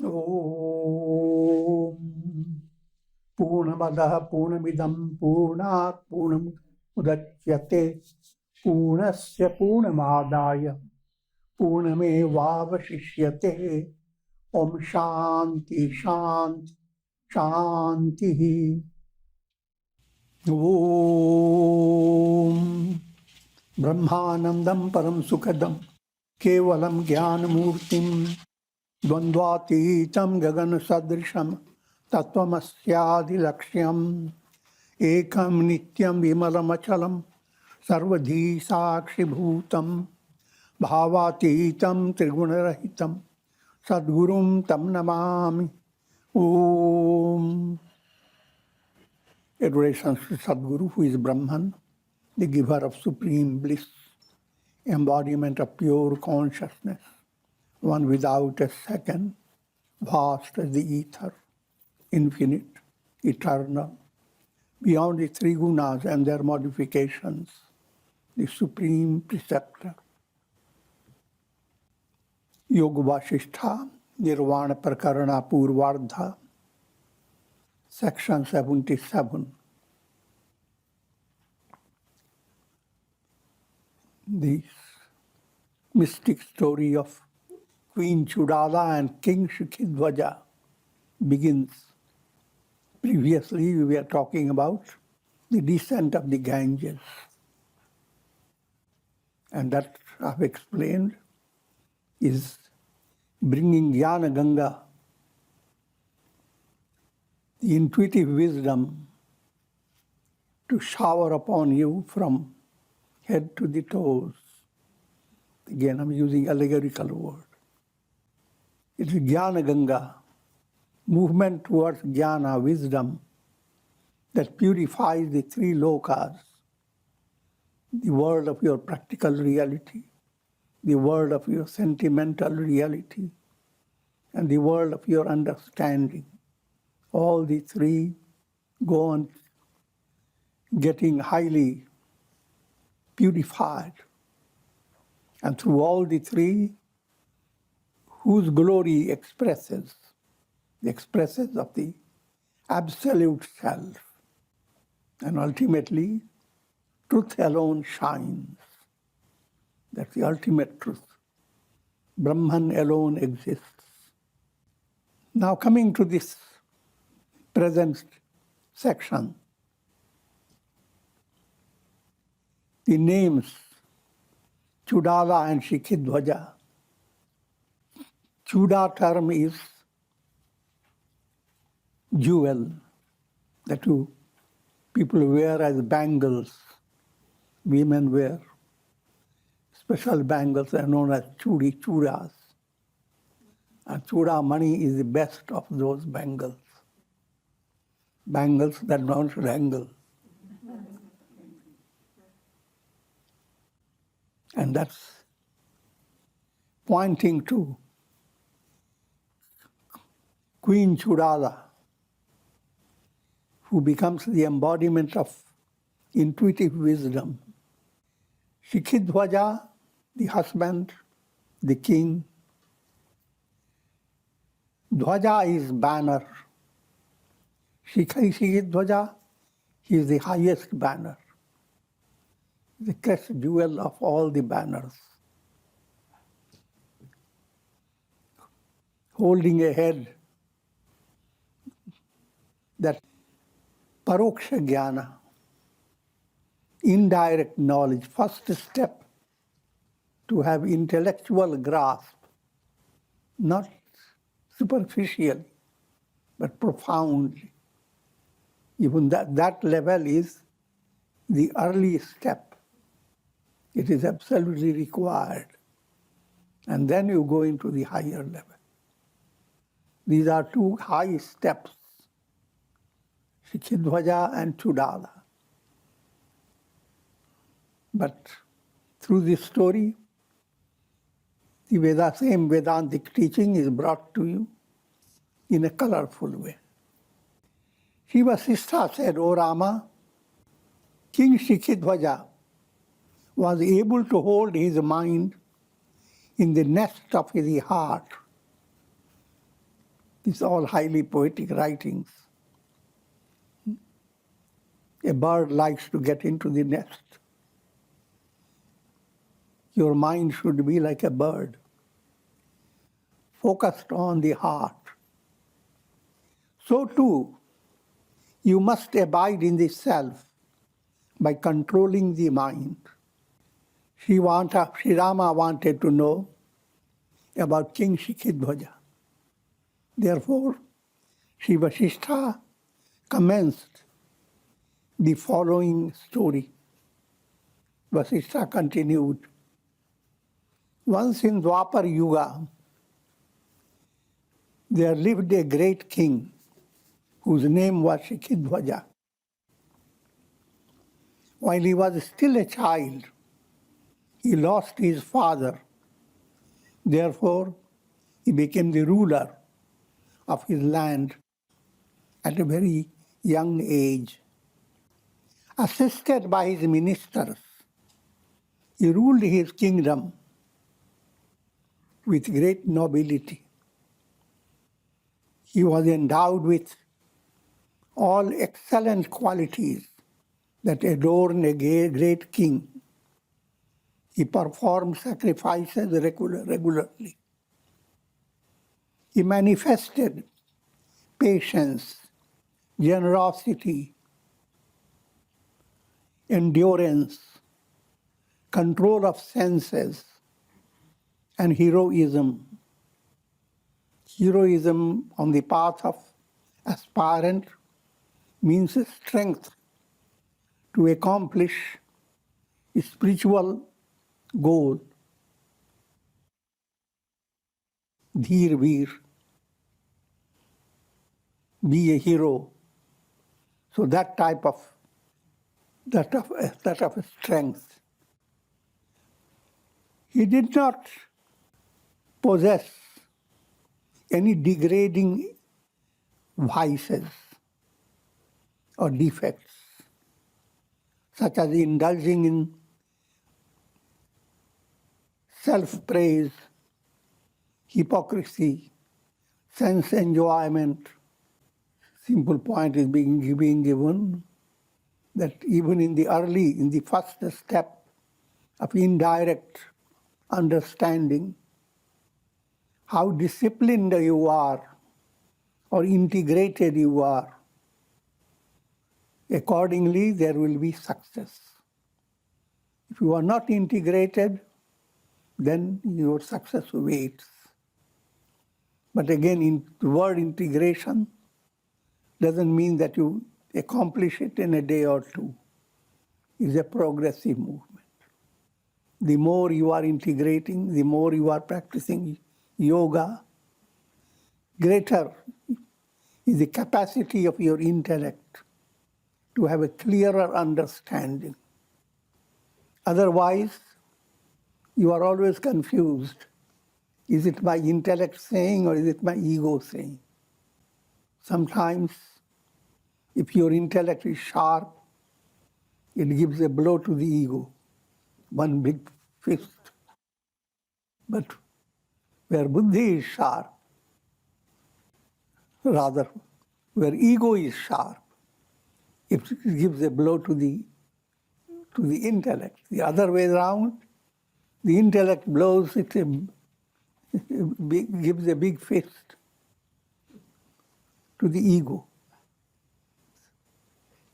Om Purnamadaha Purnamidam Purnat Purnamudachyate Purnasya Purnamadaya Purnamevavashishyate Om Shanti Shanti Shanti Om Brahmanandam Param Sukadam Kevalam Jnanamurtim Dvandvatītam Gagan Sadrisham Tattvamasya Laksham Ekam Nityam Vimalamachalam Sarvadhi Sakshi Bhutam Bhavatītam Trigunarahitam Sadgurum Tam Namami Om. Adorations to Sadguru, who is Brahman, the giver of supreme bliss, embodiment of pure consciousness, one without a second, vast as the ether, infinite, eternal, beyond the three gunas and their modifications, the supreme preceptor. Yoga Vasishtha, Nirvana Prakarana Purvardha, Section 77. The mystic story of Queen Chudala and King Shikhidwaja begins. Previously, we were talking about the descent of the Ganges. And that I've explained is bringing Jnana Ganga, the intuitive wisdom, to shower upon you from head to the toes. Again, I'm using allegorical word. It is Jnana Ganga, movement towards jnana, wisdom, that purifies the three lokas, the world of your practical reality, the world of your sentimental reality, and the world of your understanding. All the three go on getting highly purified. And through all the three, whose glory expresses of the absolute self. And ultimately, truth alone shines. That's the ultimate truth. Brahman alone exists. Now coming to this present section, the names Chudala and Shikhidwaja. Chuda term is jewel that people wear as bangles. Women wear special bangles are known as chudas. And chuda money is the best of those bangles. Bangles that don't dangle. And that's pointing to Queen Chudala, who becomes the embodiment of intuitive wisdom. Shikhidwaja, the husband, the king. Dhwaja is banner. Shikhidwaja, he is the highest banner, the crest jewel of all the banners. Holding a head that paroksha jnana, indirect knowledge, first step to have intellectual grasp, not superficially, but profoundly. Even that level is the early step. It is absolutely required. And then you go into the higher level. These are two high steps, Shikhidwaja and Chudala. But through this story, the same Vedantic teaching is brought to you in a colorful way. Shiva Vasishtha said, O Rama, King Shikhidwaja was able to hold his mind in the nest of his heart These are all highly poetic writings. A bird likes to get into the nest. Your mind should be like a bird, focused on the heart. So too, you must abide in the self by controlling the mind. Sri Rama wanted to know about King Shikhidhwaja. Therefore, Sri Vasishtha commenced the following story. Vasishtha continued, once in Dwapar Yuga, there lived a great king whose name was Shikhidhwaja. While he was still a child, he lost his father. Therefore, he became the ruler of his land at a very young age. Assisted by his ministers, he ruled his kingdom with great nobility. He was endowed with all excellent qualities that adorn a great king. He performed sacrifices regularly. He manifested patience, generosity, endurance, control of senses, and heroism. Heroism on the path of aspirant means strength to accomplish a spiritual goal. Dheer Veer, be a hero. So that type of strength. He did not possess any degrading vices or defects, such as indulging in self-praise, hypocrisy, sense enjoyment. Simple point is being given that even in the first step of indirect understanding, how disciplined you are or integrated you are, accordingly there will be success. If you are not integrated, then your success waits. But again, the word integration doesn't mean that you accomplish it in a day or two. It's a progressive movement. The more you are integrating, the more you are practicing yoga, greater is the capacity of your intellect to have a clearer understanding. Otherwise, you are always confused. Is it my intellect saying or is it my ego saying? Sometimes, if your intellect is sharp, it gives a blow to the ego, one big fist. But where buddhi is sharp, rather, where ego is sharp, it gives a blow to the intellect. The other way around, the intellect blows it, gives a big fist to the ego.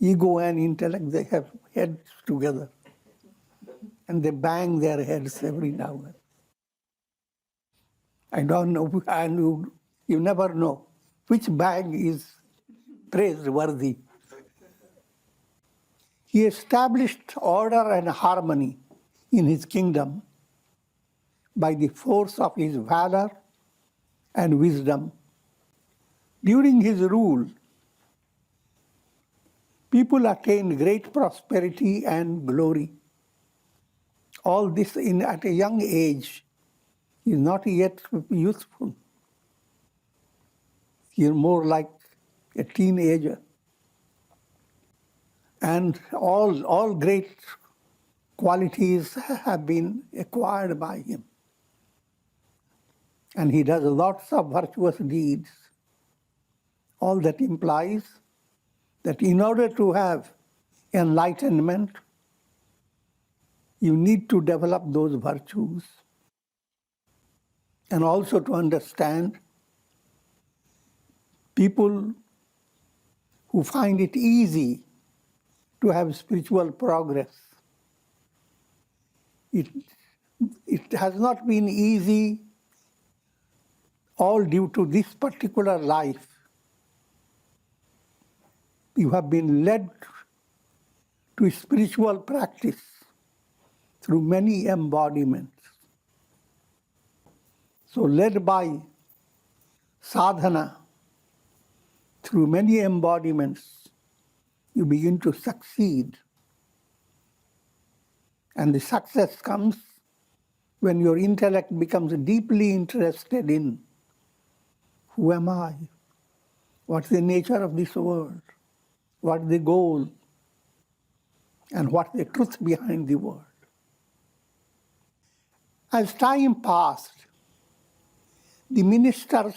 Ego and intellect, they have heads together. And they bang their heads every now and then. I don't know, and you never know which bang is praiseworthy. He established order and harmony in his kingdom by the force of his valor and wisdom. During his rule, people attained great prosperity and glory. All this at a young age. He is not yet youthful. He is more like a teenager. And all great qualities have been acquired by him. And he does lots of virtuous deeds. All that implies that in order to have enlightenment, you need to develop those virtues and also to understand people who find it easy to have spiritual progress. It has not been easy all due to this particular life. You have been led to spiritual practice through many embodiments. So led by sadhana, through many embodiments, you begin to succeed. And the success comes when your intellect becomes deeply interested in who am I? What's the nature of this world? What's the goal? And what's the truth behind the world? As time passed, the ministers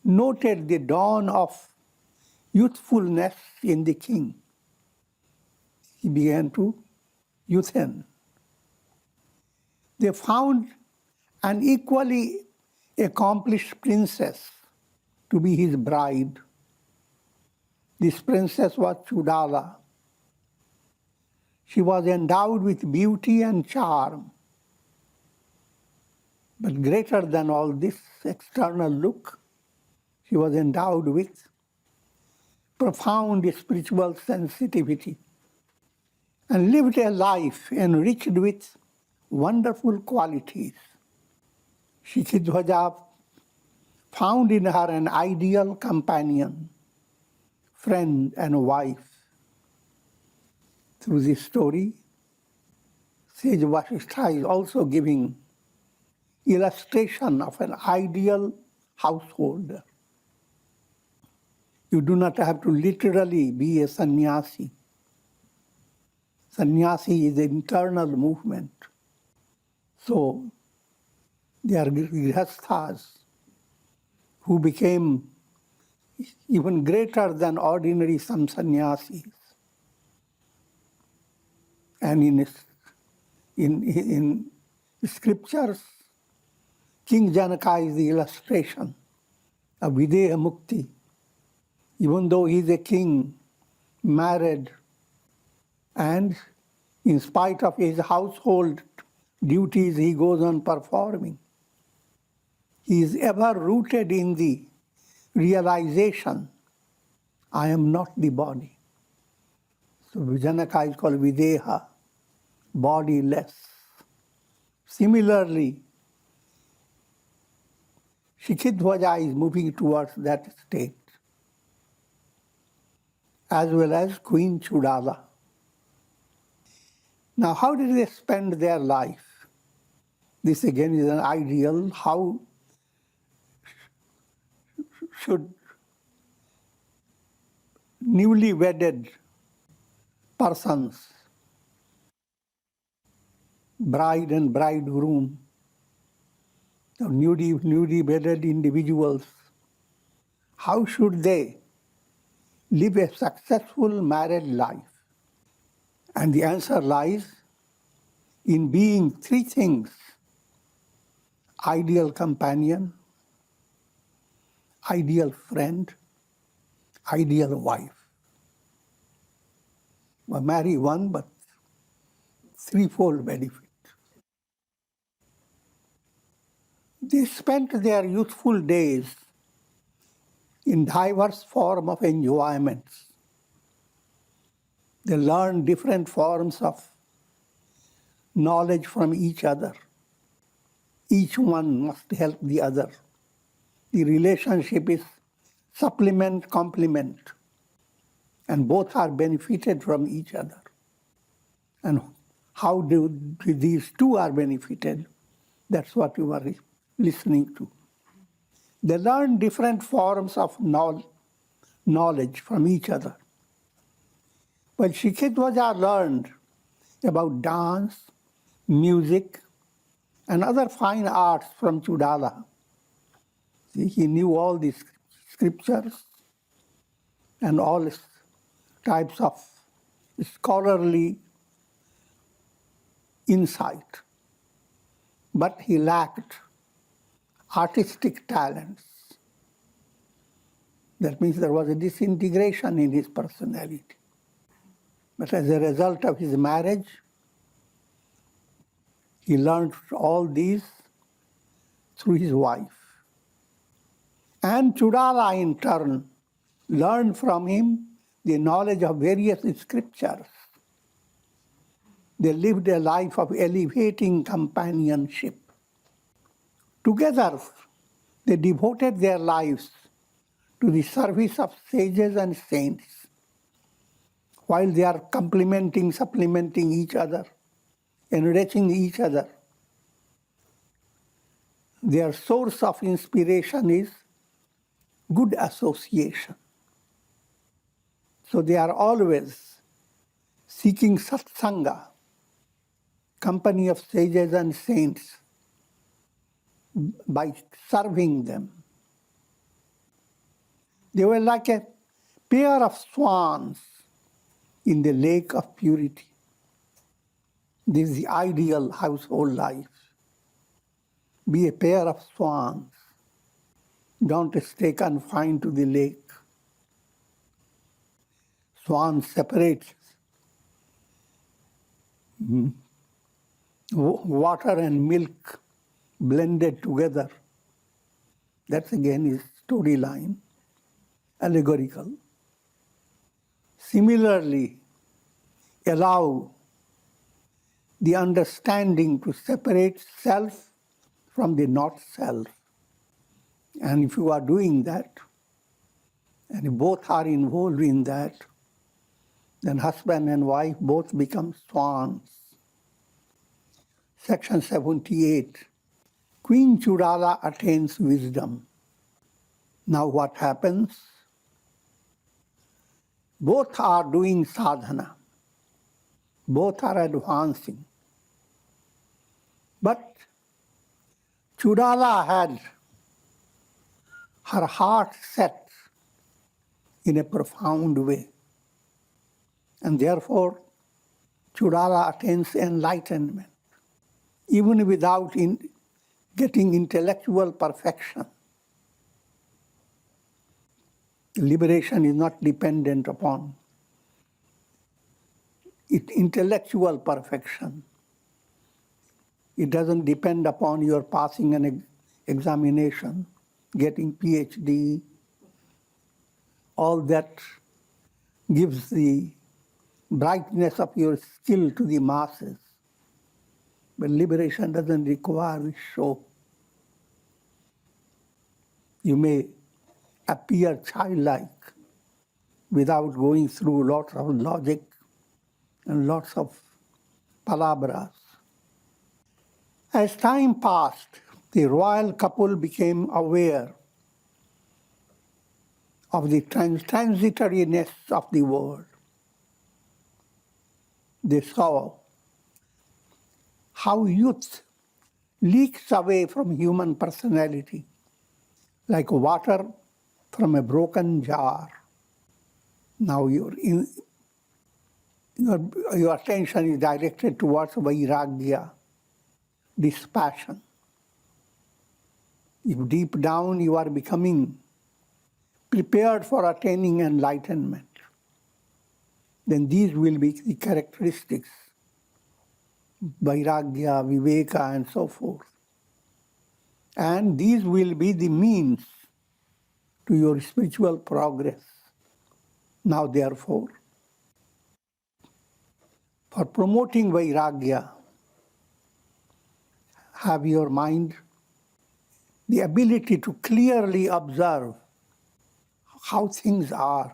noted the dawn of youthfulness in the king. He began to youthen. They found an equally accomplished princess to be his bride. This princess was Chudala. She was endowed with beauty and charm. But greater than all this external look, she was endowed with profound spiritual sensitivity and lived a life enriched with wonderful qualities. Shikhidhwaja found in her an ideal companion, friend, and wife. Through this story, Sage Vasishtha is also giving illustration of an ideal household. You do not have to literally be a sannyasi. Sannyasi is an internal movement. So they are grihasthas who became even greater than ordinary some sannyasis. And in scriptures, King Janaka is the illustration of Videha Mukti. Even though he is a king, married, and in spite of his household duties he goes on performing, he is ever rooted in the realization, I am not the body. So Janaka is called Videha, bodiless. Similarly, Shikhidhwaja is moving towards that state, as well as Queen Chudala. Now, how did they spend their life? This again is an ideal. How should newly wedded persons, bride and bridegroom, newly wedded individuals, how should they live a successful married life? And the answer lies in being three things: ideal companion, ideal friend, ideal wife. Well, marry one, but threefold benefit. They spent their youthful days in diverse forms of enjoyments. They learned different forms of knowledge from each other. Each one must help the other. The relationship is supplement, complement, and both are benefited from each other. And how do these two are benefited? That's what you are listening to. They learn different forms of knowledge from each other. Well, Shikhidhwaja learned about dance, music, and other fine arts from Chudala. See, he knew all these scriptures and all types of scholarly insight. But he lacked artistic talents. That means there was a disintegration in his personality. But as a result of his marriage, he learned all these through his wife. And Chudala, in turn, learned from him the knowledge of various scriptures. They lived a life of elevating companionship. Together, they devoted their lives to the service of sages and saints, while they are complementing, supplementing each other, enriching each other. Their source of inspiration is good association. So they are always seeking satsanga, company of sages and saints, by serving them. They were like a pair of swans in the lake of purity. This is the ideal household life. Be a pair of swans. Don't stay confined to the lake. Swan separates water and milk blended together. That's again his storyline, allegorical. Similarly, allow the understanding to separate self from the not self. And if you are doing that, and both are involved in that, then husband and wife both become swans. Section 78, Queen Chudala attains wisdom. Now what happens? Both are doing sadhana. Both are advancing. But Chudala had her heart set in a profound way. And therefore, Chudala attains enlightenment, even without getting intellectual perfection. Liberation is not dependent upon intellectual perfection. It doesn't depend upon your passing an examination, getting PhD. All that gives the brightness of your skill to the masses. But liberation doesn't require this show. You may appear childlike without going through lots of logic and lots of palabras. As time passed, the royal couple became aware of the transitoriness of the world. They saw how youth leaks away from human personality like water from a broken jar. Now your attention is directed towards vairagya, dispassion. If deep down you are becoming prepared for attaining enlightenment, then these will be the characteristics, vairagya, viveka, and so forth. And these will be the means to your spiritual progress. Now, therefore, for promoting vairagya, have your mind the ability to clearly observe how things are.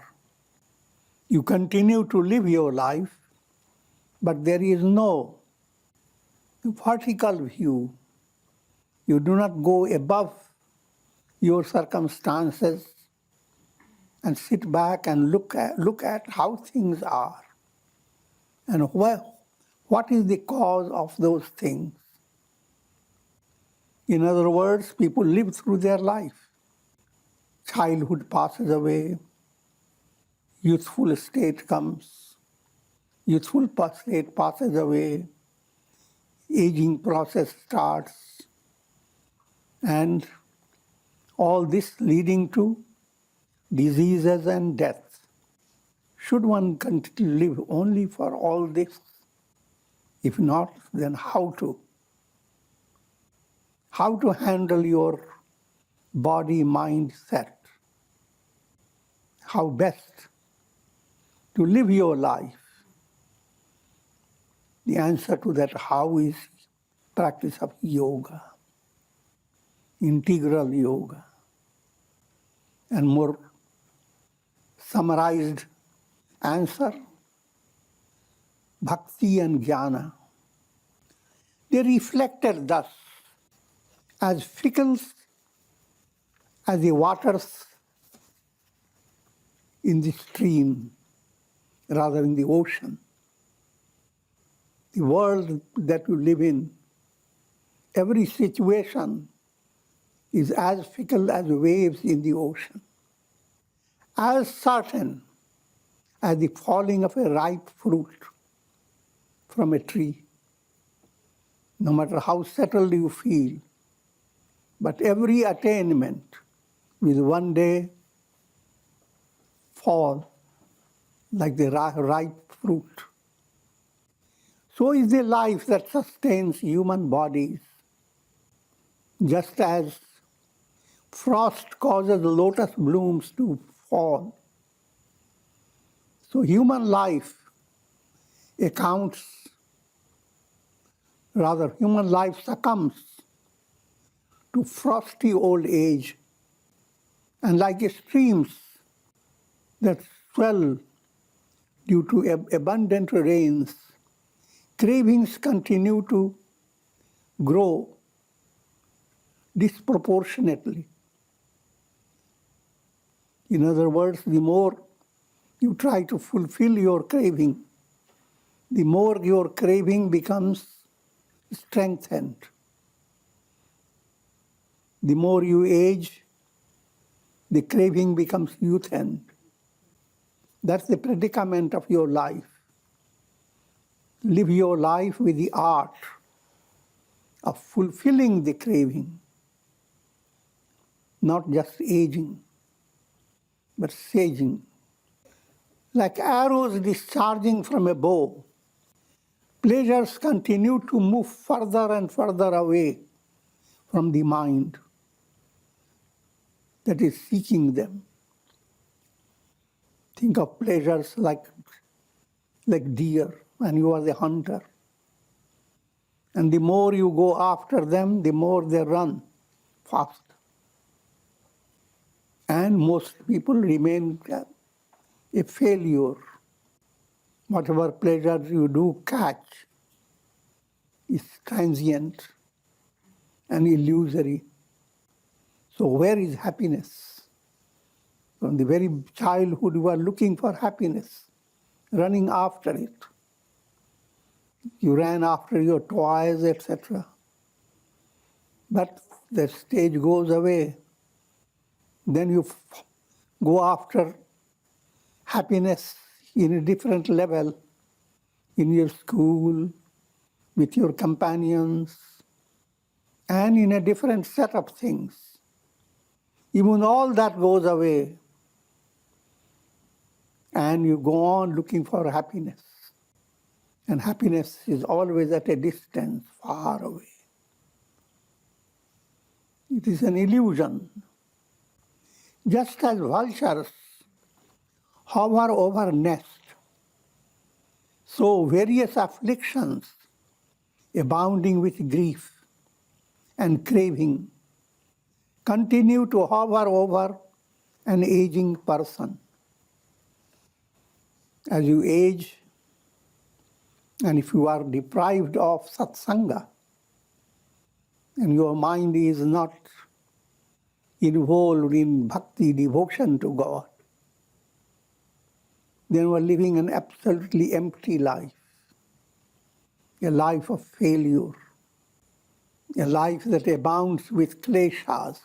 You continue to live your life, but there is no vertical view. You do not go above your circumstances and sit back and look at how things are and what is the cause of those things. In other words, people live through their life. childhood passes away, youthful state comes, youthful state passes away, aging process starts, and all this leading to diseases and death. Should one continue to live only for all this? If not, then how to? How to handle your body-mind set? How best to live your life? The answer to that how is practice of yoga, integral yoga, and more summarized answer, bhakti and jnana. They reflected thus as fickle as the waters in the stream, rather in the ocean. The world that you live in, every situation is as fickle as waves in the ocean, as certain as the falling of a ripe fruit from a tree, no matter how settled you feel. But every attainment will one day fall like the ripe fruit. So is the life that sustains human bodies. Just as frost causes lotus blooms to fall, so human life human life succumbs to frosty old age, and like streams that swell due to abundant rains, cravings continue to grow disproportionately. In other words, the more you try to fulfill your craving, the more your craving becomes strengthened. The more you age, the craving becomes youthened. That's the predicament of your life. Live your life with the art of fulfilling the craving, not just aging, but saging. Like arrows discharging from a bow, pleasures continue to move further and further away from the mind that is seeking them. Think of pleasures like deer, and you are the hunter. And the more you go after them, the more they run fast. And most people remain a failure. Whatever pleasure you do catch is transient and illusory. So where is happiness? From the very childhood you are looking for happiness, running after it. You ran after your toys, etc. But the stage goes away. Then you go after happiness in a different level, in your school, with your companions, and in a different set of things. Even all that goes away, and you go on looking for happiness. And happiness is always at a distance, far away. It is an illusion. Just as vultures hover over nest, so various afflictions abounding with grief and craving continue to hover over an aging person. As you age, and if you are deprived of satsanga, and your mind is not involved in bhakti, devotion to God, then you are living an absolutely empty life, a life of failure, a life that abounds with kleshas,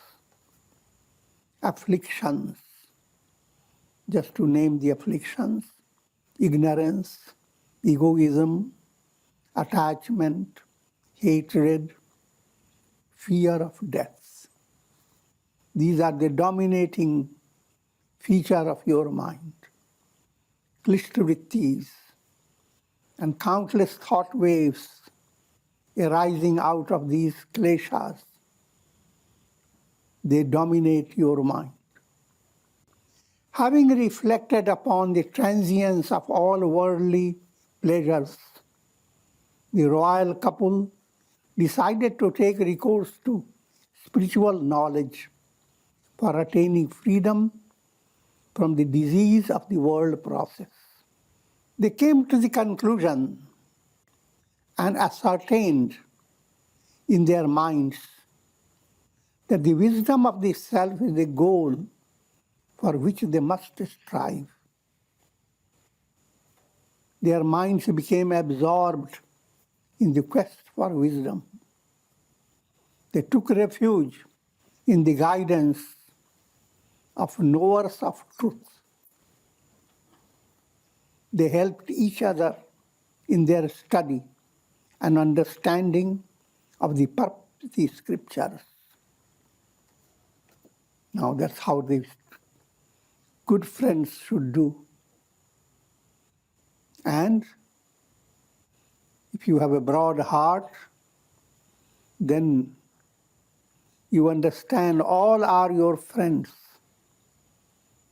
afflictions, just to name the afflictions: ignorance, egoism, attachment, hatred, fear of death. These are the dominating feature of your mind. Klishtvrittis and countless thought waves arising out of these kleshas, they dominate your mind. Having reflected upon the transience of all worldly pleasures, the royal couple decided to take recourse to spiritual knowledge for attaining freedom from the disease of the world process. They came to the conclusion and ascertained in their minds that the wisdom of the self is the goal for which they must strive. Their minds became absorbed in the quest for wisdom. They took refuge in the guidance of knowers of truth. They helped each other in their study and understanding of the scriptures. Now that's how the good friends should do. And if you have a broad heart, then you understand all are your friends,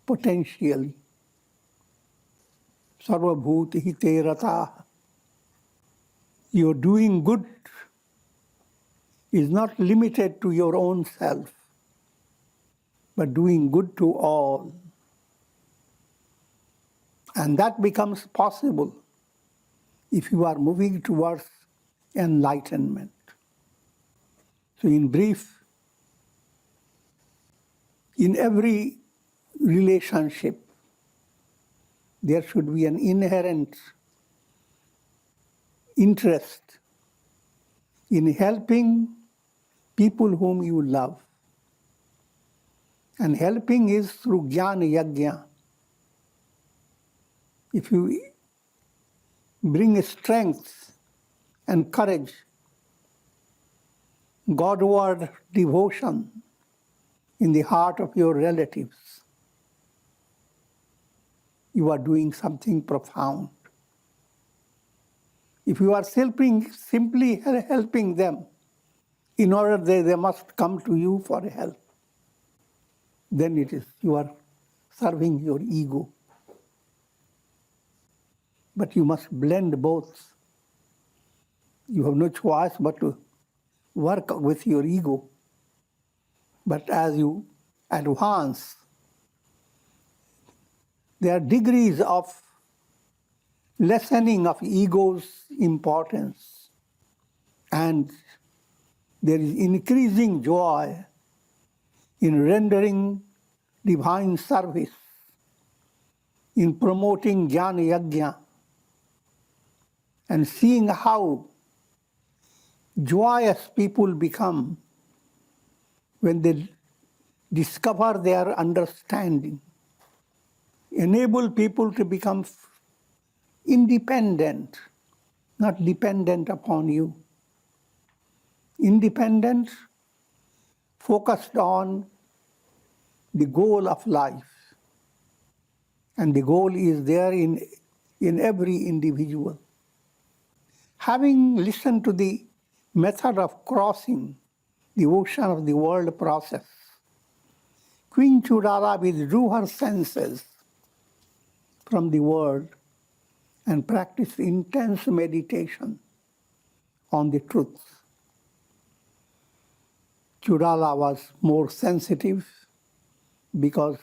potentially. Sarvabhuti hite rataha. Your doing good is not limited to your own self, but doing good to all. And that becomes possible if you are moving towards enlightenment. So in brief, in every relationship, there should be an inherent interest in helping people whom you love. And helping is through jnana yajna. If you bring strength and courage, Godward devotion in the heart of your relatives, you are doing something profound. If you are simply helping them in order they must come to you for help, then it is you are serving your ego. But you must blend both. You have no choice but to work with your ego. But as you advance, there are degrees of lessening of ego's importance, and there is increasing joy in rendering divine service, in promoting jnana yajna, and seeing how joyous people become when they discover their understanding, enable people to become independent, not dependent upon you. Independent, focused on the goal of life. And the goal is there in every individual. Having listened to the method of crossing the ocean of the world process, Queen Chudala withdrew her senses from the world and practiced intense meditation on the truth. Chudala was more sensitive because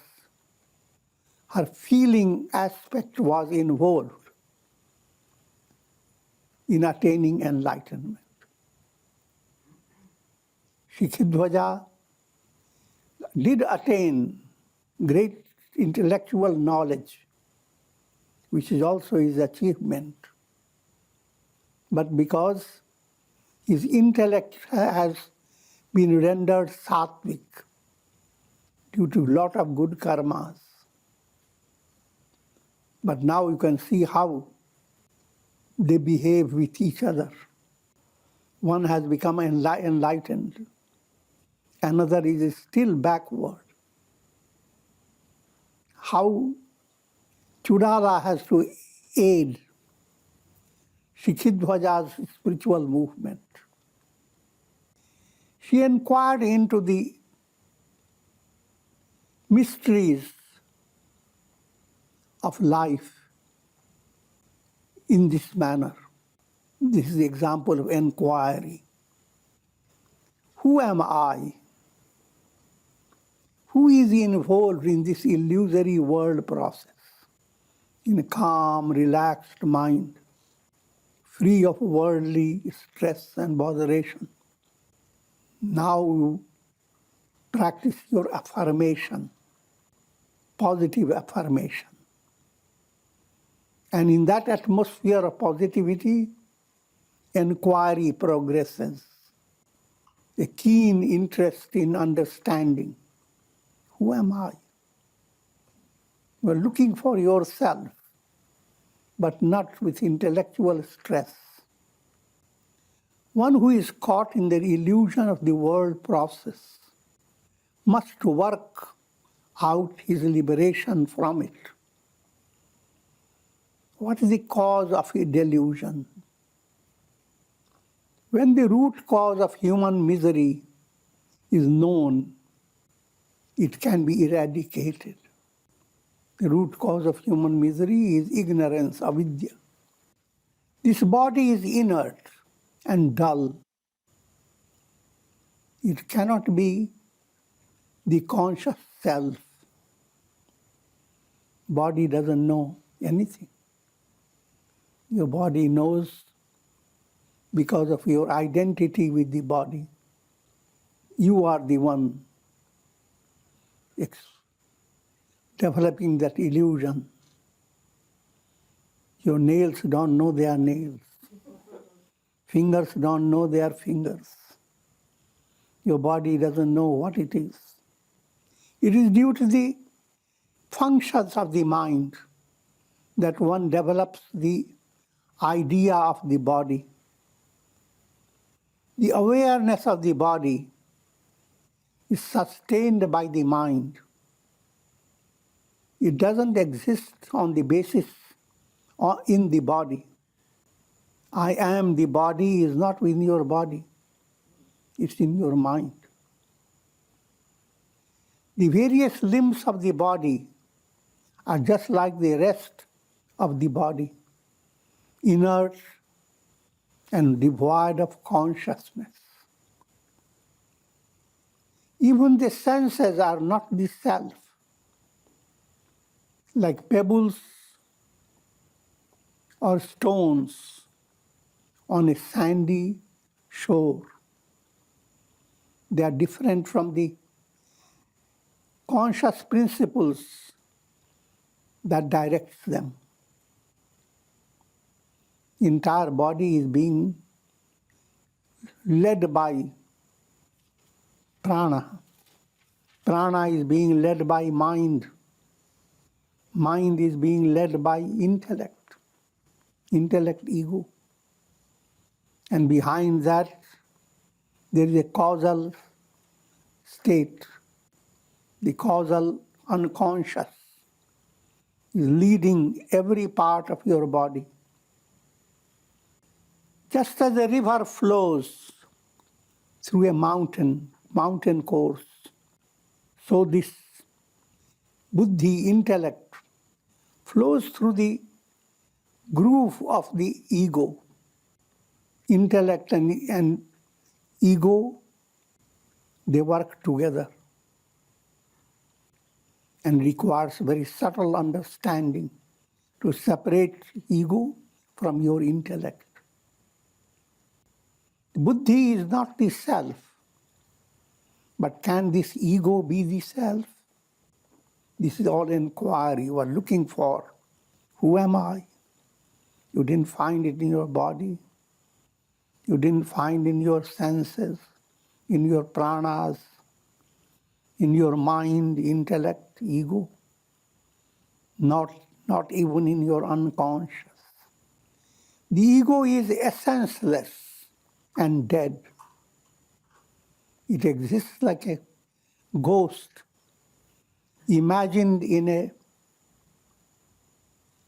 her feeling aspect was involved in attaining enlightenment. Shikhidwaja did attain great intellectual knowledge, which is also his achievement. But because his intellect has been rendered sattvic, due to a lot of good karmas. But now you can see how they behave with each other. One has become enlightened. Another is still backward. How Chudala has to aid Shikhidwaja's spiritual movement. She inquired into the mysteries of life in this manner. This is the example of inquiry. Who am I? Who is involved in this illusory world process? In a calm, relaxed mind, free of worldly stress and botheration. Now you practice your affirmation, positive affirmation. And in that atmosphere of positivity, inquiry progresses. A keen interest in understanding. Who am I? You are looking for yourself, but not with intellectual stress. One who is caught in the illusion of the world process must work out his liberation from it. What is the cause of a delusion? When the root cause of human misery is known, it can be eradicated. The root cause of human misery is ignorance, avidya. This body is inert and dull. It cannot be the conscious self. Body doesn't know anything. Your body knows because of your identity with the body. You are the one developing that illusion. Your nails don't know they are nails. Fingers don't know they are fingers. Your body doesn't know what it is. It is due to the functions of the mind that one develops the idea of the body. The awareness of the body is sustained by the mind. It doesn't exist on the basis or in the body. I am the body is not in your body. It's in your mind. The various limbs of the body are just like the rest of the body, inert and devoid of consciousness. Even the senses are not the self. Like pebbles or stones on a sandy shore. They are different from the conscious principles that directs them. The entire body is being led by prana. Prana is being led by mind. Mind is being led by intellect. Intellect, ego. And behind that, there is a causal state. The causal unconscious is leading every part of your body. Just as a river flows through a mountain course, so this buddhi, intellect, flows through the groove of the ego. Intellect and ego, they work together and requires very subtle understanding to separate ego from your intellect. Buddhi is not the self, but can this ego be the self? This is all inquiry you are looking for. Who am I? You didn't find it in your body. You didn't find in your senses, in your pranas, in your mind, intellect, ego, not even in your unconscious. The ego is essenceless and dead. It exists like a ghost imagined in a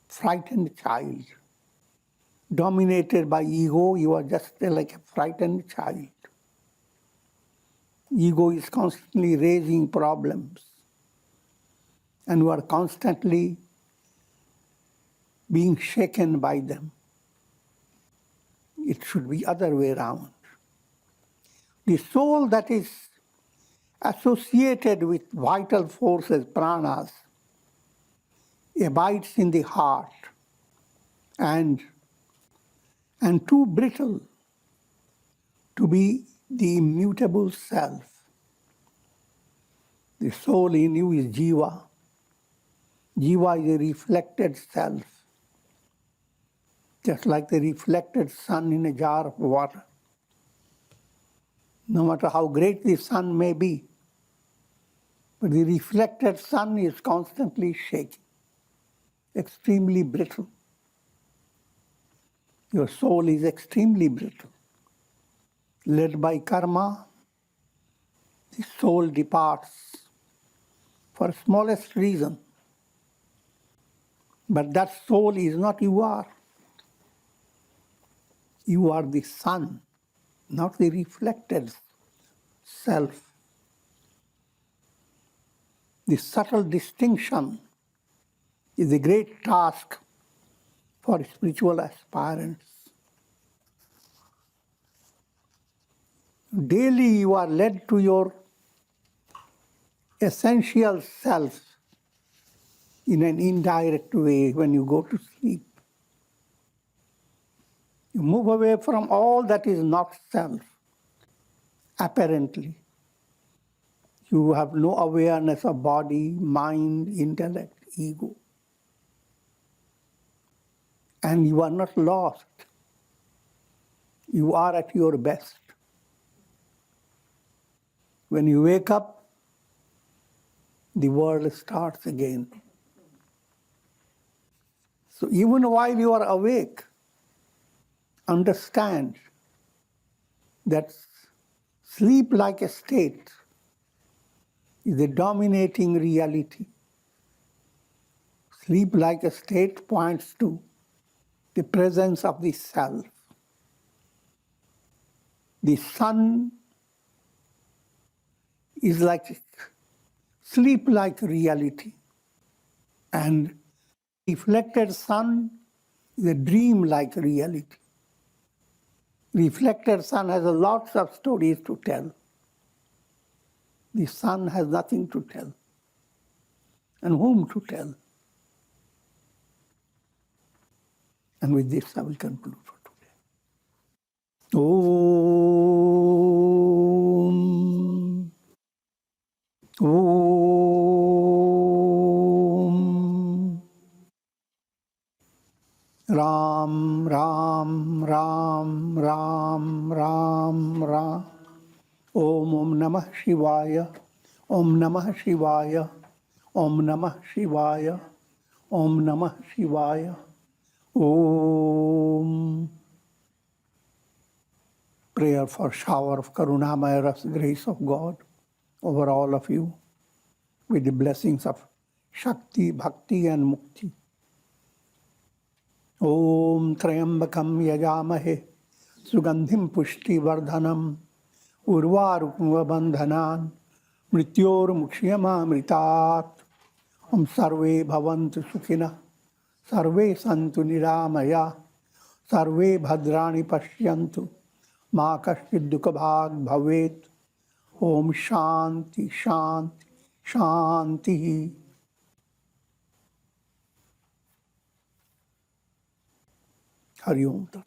frightened child. Dominated by ego, you are just like a frightened child. Ego is constantly raising problems, and you are constantly being shaken by them. It should be other way around. The soul that is associated with vital forces, pranas, abides in the heart and too brittle to be the immutable self. The soul in you is jiva. Jiva is a reflected self, just like the reflected sun in a jar of water. No matter how great the sun may be, but the reflected sun is constantly shaking, extremely brittle. Your soul is extremely brittle. Led by karma, the soul departs for smallest reason. But that soul is not you are. You are the sun, not the reflected self. The subtle distinction is a great task for spiritual aspirants. Daily you are led to your essential self in an indirect way when you go to sleep. You move away from all that is not self, apparently. You have no awareness of body, mind, intellect, ego. And you are not lost. You are at your best. When you wake up, the world starts again. So even while you are awake, understand that sleep-like a state is a dominating reality. Sleep-like a state points to the presence of the self. The sun is like sleep-like reality, and reflected sun is a dream-like reality. Reflected sun has lots of stories to tell. The sun has nothing to tell. And whom to tell? And with this I will conclude for today. Om. Om. Ram, Ram, Ram, Ram, Ram, Ram. Om Namah Shivaya. Om Namah Shivaya. Om Namah Shivaya. Om Namah Shivaya. Om. Prayer for shower of Karunamaya Ras, grace of God over all of you, with the blessings of Shakti, Bhakti and Mukti. Om Trayambakam Yajamahe Sugandhim Pushti Vardhanam Urvarukva Bandhanan Mrityor Mukshiyama Mritat. Om Sarve Bhavantu Sukhina Sarve Santu Niramaya Sarve Bhadrani Pashyantu Ma Kashchid Dukha Bhag Bhavet. Om Shanti Shanti Shanti. Hari Om Tat.